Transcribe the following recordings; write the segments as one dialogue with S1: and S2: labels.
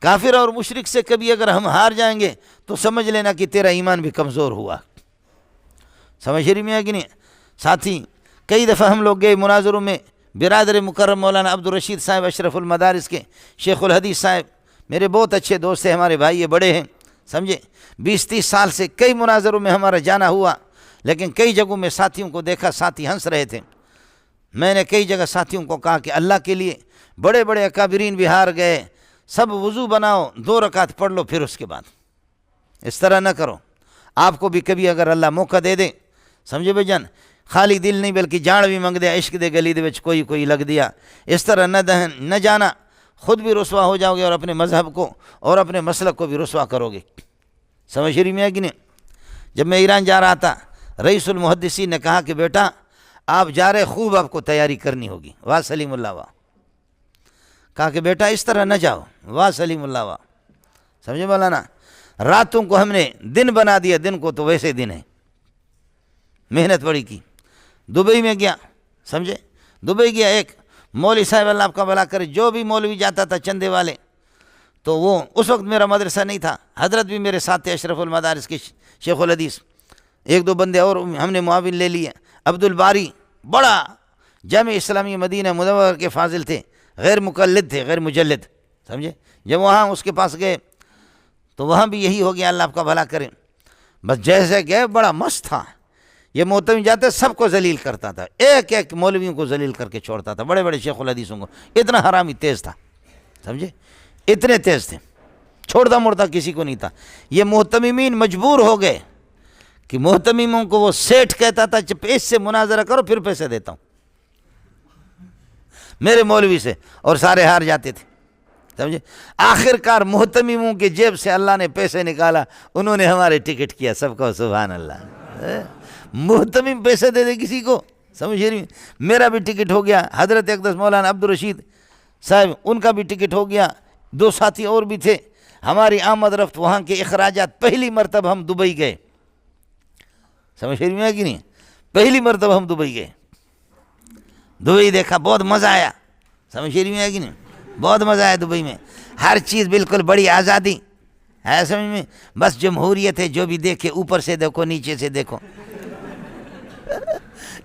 S1: کافر اور مشرک سے کبھی اگر ہم ہار جائیں گے تو سمجھ لینا کہ تیرا ایمان بھی کمزور ہوا. سمجھ رہی میں ہے کہ نہیں؟ ساتھی کئی دفعہ ہم لوگ گئے مناظروں میں. برادر مکرم مولانا عبدالرشید صاحب اشرف المدارس کے شیخ الحدیث صاحب میرے بہت اچھے دوست ہیں, ہمارے بھائی یہ بڑے ہیں, سمجھے. 20-30 سال سے کئی مناظروں میں ہمارا جانا ہوا, لیکن کئی جگہوں میں ساتھیوں کو دیکھا ساتھی ہنس رہے تھے. میں نے کئی جگہ ساتھیوں کو کہا کہ اللہ کے لیے بڑے بڑے اکابرین بھی ہار گئے, سب وضو بناؤ 2 رکعت پڑھ لو پھر اس کے بعد. اس طرح نہ کرو. آپ کو بھی کبھی اگر اللہ موقع دے دے, سمجھے بھائی جان, خالی دل نہیں بلکہ جان بھی منگ دیا, عشق دے گلی دے وچ کوئی لگ دیا, اس طرح نہ جانا, خود بھی رسوا ہو جاؤ گے اور اپنے مذہب کو اور اپنے مسلک کو بھی رسوا کرو گے. سمجھ رہی میں ہے کہ نہیں؟ جب میں ایران جا رہا تھا, رئیس المحدثین نے کہا کہ بیٹا آپ جا رہے, خوب آپ کو تیاری کرنی ہوگی. واہ سلیم اللہ واہ. کہا کہ بیٹا اس طرح نہ جاؤ. واہ سلیم اللہ واہ. سمجھے مولانا, راتوں کو ہم نے دن بنا دیا, دن کو تو ویسے دن ہے. محنت بڑی کی. دبئی میں گیا, سمجھے, دبئی گیا, ایک مولوی صاحب اللہ آپ کا بھلا کرے, جو بھی مولوی جاتا تھا چندے والے, تو وہ اس وقت میرا مدرسہ نہیں تھا, حضرت بھی میرے ساتھ تھے اشرف المدارس کے شیخ الحدیث, 1-2 بندے اور ہم نے معاون لے لیے. عبد الباری بڑا جامع اسلامی مدینہ منورہ کے فاضل تھے, غیر مقلد تھے, غیر مجلد, سمجھے. جب وہاں اس کے پاس گئے تو وہاں بھی یہی ہو گیا, اللہ آپ کا بھلا کرے. بس جیسے گئے بڑا مست تھا. یہ محتمی جاتے سب کو ذلیل کرتا تھا, ایک مولویوں کو ذلیل کر کے چھوڑتا تھا, بڑے بڑے شیخ الحدیثوں کو. اتنا حرامی تیز تھا, سمجھے, اتنے تیز تھے, چھوڑتا موڑتا کسی کو نہیں تھا. یہ محتمین مجبور ہو گئے کہ محتمیموں کو وہ سیٹھ کہتا تھا اس سے مناظرہ کرو پھر پیسے دیتا ہوں, میرے مولوی سے, اور سارے ہار جاتے تھے, سمجھے. آخر کار محتمیموں کے جیب سے اللہ نے پیسے نکالا, انہوں نے ہمارے ٹکٹ کیا. سب کو سبحان اللہ. محتمیم پیسے دے دے کسی کو, سمجھ رہی. میرا بھی ٹکٹ ہو گیا, حضرت اقدس مولانا عبدالرشید صاحب ان کا بھی ٹکٹ ہو گیا, 2 ساتھی اور بھی تھے. ہماری آمد رفت, وہاں کے اخراجات, پہلی مرتبہ ہم دبئی گئے, سمجھ رہی ہے کہ نہیں, پہلی مرتبہ ہم دبئی گئے. دبئی دیکھا, بہت مزہ آیا, سمجھ رہی ہے کہ نہیں, بہت مزہ آیا دبئی میں. ہر چیز بالکل بڑی آزادی ہے, سمجھ میں, بس جمہوریت ہے, جو بھی دیکھے اوپر سے دیکھو نیچے سے دیکھو.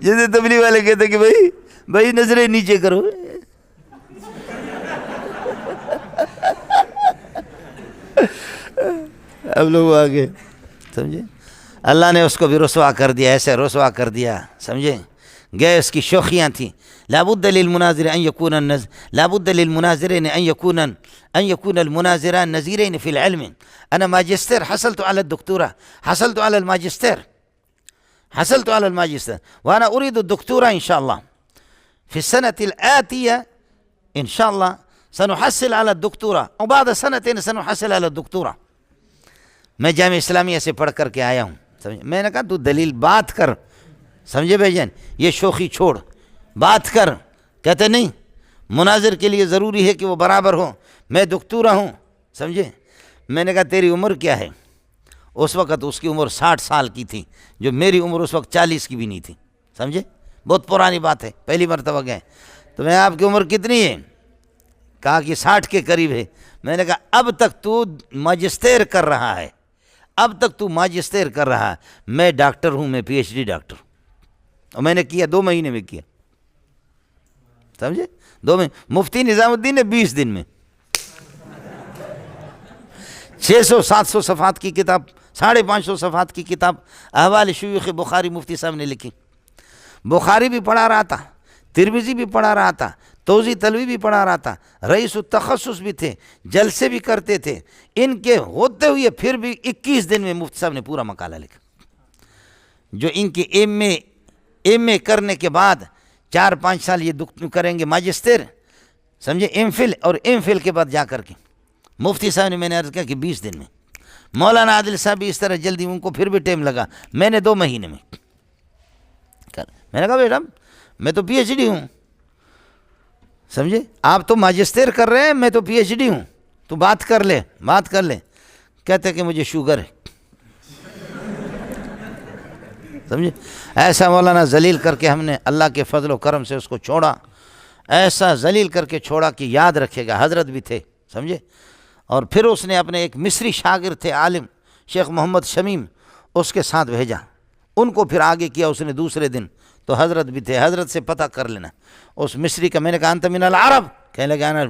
S1: جیسے تبلیغ والے کہتے کہ بھائی نظریں نیچے کرو. اب لوگ آگے, سمجھے, اللہ نے اس کو بھی رسوا کر دیا, ایسے رسوا کر دیا, سمجھے. گئے, اس کی شوخیاں تھیں. لابد للمناظر ان يكون لابد للمناظرين ان يكون المناظران نظيرين في العلم. انا ماجستير حصلت على الدكتوراه, حصلت على الماجستير وانا اريد الدكتوراه ان شاء الله في السنه الاتيه ان شاء الله سنحصل على الدكتوراه, وبعد 2 سنحصل على الدكتوراه. میں جامعہ اسلامیہ سے پڑھ کر کے آیا ہوں, سمجھے. میں نے کہا تو دلیل بات کر, سمجھے بھائی جان, یہ شوخی چھوڑ, بات کر. کہتے نہیں, مناظر کے لیے ضروری ہے کہ وہ برابر ہو. میں دکتورا ہوں, سمجھے. میں نے کہا تیری عمر کیا ہے؟ اس وقت اس کی عمر 60 سال کی تھی, جو میری عمر اس وقت 40 کی بھی نہیں تھی, سمجھے. بہت پرانی بات ہے, پہلی مرتبہ گئے. تو میں آپ کی عمر کتنی ہے؟ کہا کہ 60 کے قریب ہے. میں نے کہا اب تک تو ماجسٹیر کر رہا ہے, میں ڈاکٹر ہوں, میں PhD ڈاکٹر ہوں, اور میں نے کیا 2 مہینے میں کیا, سمجھے. 2 مہینے. مفتی نظام الدین نے 20 دن میں 600-700 صفحات کی کتاب, 550 صفحات کی کتاب احوال شیوخ بخاری مفتی صاحب نے لکھی. بخاری بھی پڑھا رہا تھا, ترمذی بھی پڑھا رہا تھا, توضیح تلوی بھی پڑھا رہا تھا, رئیس التخصص بھی تھے, جلسے بھی کرتے تھے. ان کے ہوتے ہوئے پھر بھی 21 دن میں مفتی صاحب نے پورا مقالہ لکھا. جو ان کے ایم اے کرنے کے بعد 4-5 سال یہ کریں گے ماجسٹر, سمجھے, ایم فل کے بعد جا کر کے مفتی صاحب نے, میں نے عرض کیا کہ 20 دن میں. مولانا عادل صاحب بھی اس طرح جلدی, ان کو پھر بھی ٹائم لگا, میں نے 2 مہینے میں کر. میں نے کہا بیٹا میں تو PhD ہوں, سمجھے, آپ تو ماجسٹر کر رہے ہیں, میں تو PhD ہوں, تو بات کر لے. کہتے کہ مجھے شوگر ہے, سمجھے. ایسا مولانا ذلیل کر کے ہم نے اللہ کے فضل و کرم سے اس کو چھوڑا, ایسا ذلیل کر کے چھوڑا کہ یاد رکھے گا. حضرت بھی تھے, سمجھے, اور پھر اس نے اپنے ایک مصری شاگرد تھے عالم شیخ محمد شمیم، اس کے ساتھ بھیجا، ان کو پھر آگے کیا اس نے دوسرے دن۔ تو حضرت بھی تھے، حضرت سے پتہ کر لینا اس مصری کا۔ میں نے کہا انت من العرب، کہنے لگا انا،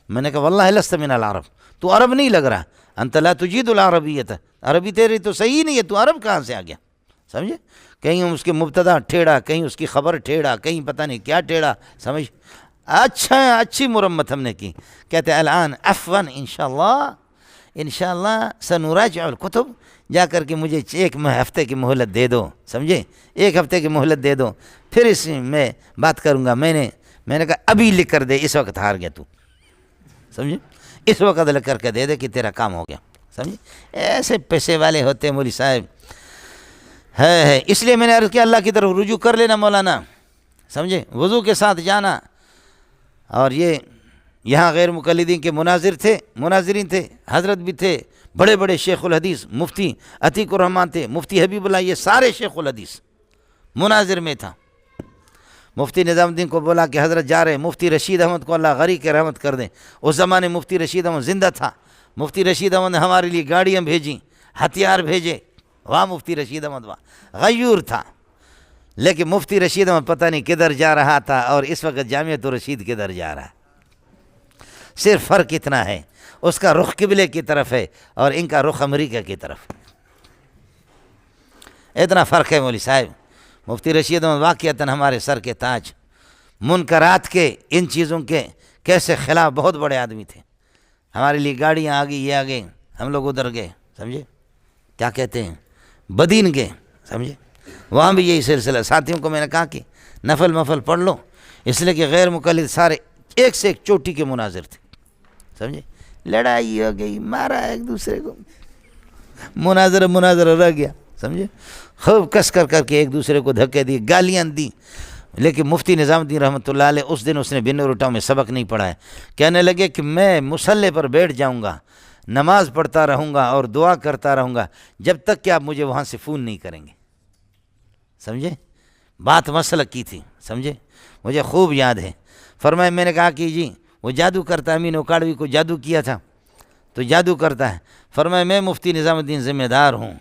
S1: میں نے کہا واللہ لست من العرب، تو عرب نہیں لگ رہا، انت لا تجید العربیت، عربی تیری تو صحیح نہیں ہے، تو عرب کہاں سے آ گیا؟ سمجھے؟ کہیں اس کے مبتدا ٹھیڑا، کہیں اس کی خبر ٹھیڑا، کہیں پتہ نہیں کیا ٹھیڑا، سمجھ؟ اچھا اچھی مرمت ہم نے کی۔ کہتے ہیں الان عفواً انشاءاللہ سنراجع الکتب، جا کر کے مجھے ایک ہفتے کی مہلت دے دو، سمجھے؟ ایک ہفتے کی مہلت دے دو، پھر اس میں بات کروں گا۔ میں نے کہا ابھی لکھ کر دے، اس وقت ہار گیا تو، سمجھے؟ اس وقت لکھ کر کے دے دے کہ تیرا کام ہو گیا، سمجھے؟ ایسے پیسے والے ہوتے ہیں مولوی صاحب، ہے۔ اس لیے میں نے عرض کیا اللہ کی طرف رجوع کر لینا مولانا، سمجھے؟ وضو کے ساتھ جانا۔ اور یہ یہاں غیر مقلدین کے مناظرین تھے، حضرت بھی تھے، بڑے بڑے شیخ الحدیث، مفتی عتیق الرحمن تھے، مفتی حبیب اللہ، یہ سارے شیخ الحدیث مناظر میں تھا۔ مفتی نظام الدین کو بولا کہ حضرت جا رہے، مفتی رشید احمد کو اللہ غری کے رحمت کر دیں، اس زمانے مفتی رشید احمد زندہ تھا، مفتی رشید احمد نے ہمارے لیے گاڑیاں بھیجیں، ہتھیار بھیجے، وہاں مفتی رشید احمد وہاں غیور تھا، لیکن مفتی رشید احمد پتہ نہیں کدھر جا رہا تھا، اور اس وقت جامعۃ الرشید کدھر جا رہا ہے۔ صرف فرق اتنا ہے، اس کا رخ قبلے کی طرف ہے اور ان کا رخ امریکہ کی طرف، اتنا فرق ہے مولوی صاحب۔ مفتی رشید احمد واقعتاً ہمارے سر کے تاج، منکرات کے، ان چیزوں کے کیسے خلاف بہت بڑے آدمی تھے۔ ہمارے لیے گاڑیاں آ گئی، یہ آ گئے، ہم لوگ ادھر گئے، سمجھے؟ کیا کہتے ہیں، بدین گئے، سمجھے؟ وہاں بھی یہی سلسلہ۔ ساتھیوں کو میں نے کہا کہ نفل پڑھ لو، اس لیے کہ غیر مقلد سارے ایک سے ایک چوٹی کے مناظر تھے، سمجھے؟ لڑائی ہو گئی، مارا ایک دوسرے کو، مناظرہ رہ گیا، سمجھے؟ خوب کس کر کے ایک دوسرے کو دھکے دی، گالیاں دی۔ لیکن مفتی نظام الدین رحمۃ اللہ علیہ اس دن اس نے بن روٹاؤں میں سبق نہیں پڑھا ہے، کہنے لگے کہ میں مصلی پر بیٹھ جاؤں گا، نماز پڑھتا رہوں گا اور دعا کرتا رہوں گا جب تک کہ آپ مجھے وہاں سے فون نہیں کریں گے، سمجھے؟ بات مسلک کی تھی، سمجھے؟ مجھے خوب یاد ہے۔ فرمایا، میں نے کہا کہ جی وہ جادو کرتا ہے، امین اوکاڑوی کو جادو کیا تھا تو جادو کرتا ہے۔ فرمایا میں مفتی نظام الدین ذمہ دار ہوں،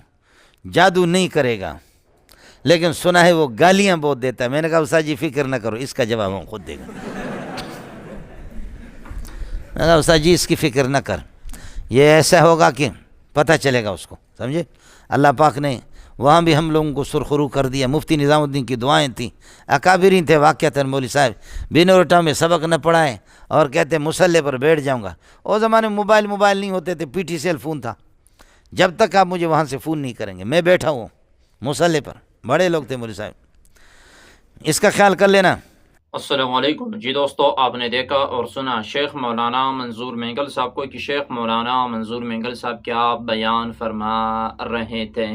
S1: جادو نہیں کرے گا، لیکن سنا ہے وہ گالیاں بہت دیتا ہے۔ میں نے کہا استاد جی فکر نہ کرو، اس کا جواب ہم خود دے گا۔ میں نے کہا استاد جی اس کی فکر نہ کر، یہ ایسا ہوگا کہ پتہ چلے گا اس کو، سمجھے؟ اللہ پاک نے وہاں بھی ہم لوگوں کو سرخرو کر دیا۔ مفتی نظام الدین کی دعائیں تھیں، اکابرین تھے واقعتاً مولوی صاحب، بن روٹا میں سبق نہ پڑھائے اور کہتے مصلی پر بیٹھ جاؤں گا۔ اس زمانے میں موبائل نہیں ہوتے تھے، پی ٹی سیل فون تھا، جب تک آپ مجھے وہاں سے فون نہیں کریں گے، میں بیٹھا ہوں مصلی پر۔ بڑے لوگ تھے مولوی صاحب، اس کا خیال کر لینا۔
S2: السلام علیکم جی دوستو، آپ نے دیکھا اور سنا شیخ مولانا منظور مینگل صاحب کو کہ شیخ مولانا منظور مینگل صاحب کیا بیان فرما رہے تھے۔